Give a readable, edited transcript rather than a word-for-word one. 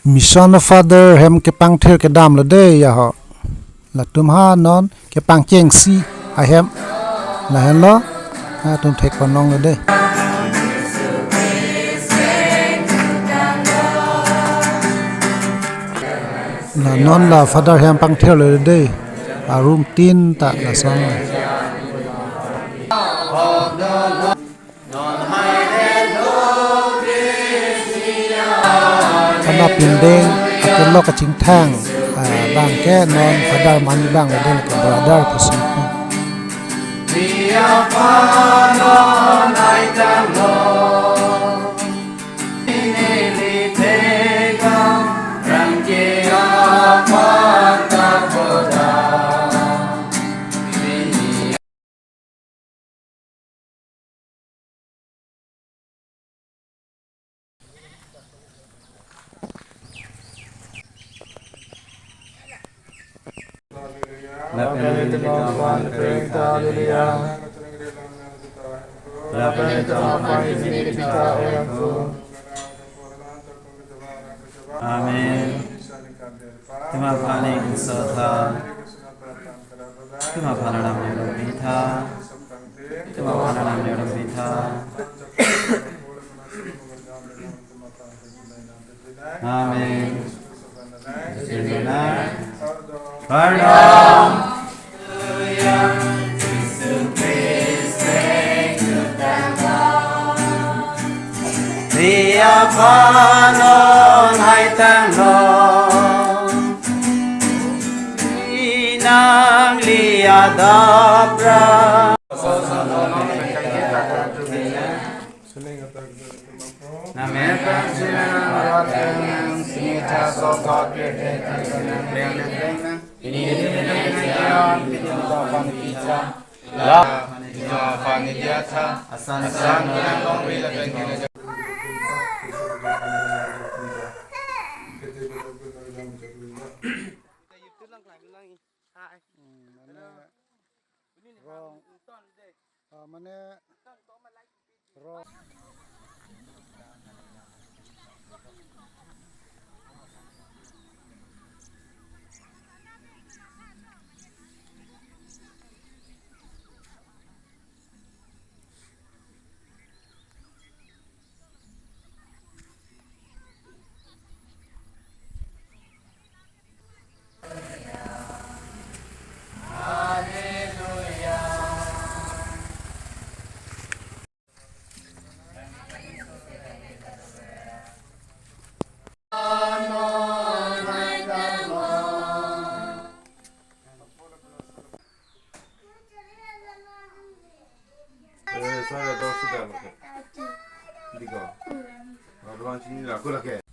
Mission of Father hem kapangthir ke dam la de ya ho la tum ha non kapang cheng si ahem la hen lo ha tum thek kon nong la de la non la Father hem pangthir la de a room tin ta la song khana pin deng atel lo ka ching thang bang ke non Father mani bang la de ka brother pusi Amen. Terima kasih Kusata. Terima kasih Nam Yodam Bita. Terima kasih Nam Yodam Bita. Amen. Sirina. Pardon. Dia panon hai tang long inang lia dabra Amen. Saya dah tahu sudah. Tiga. Orang sini lah, aku lagi.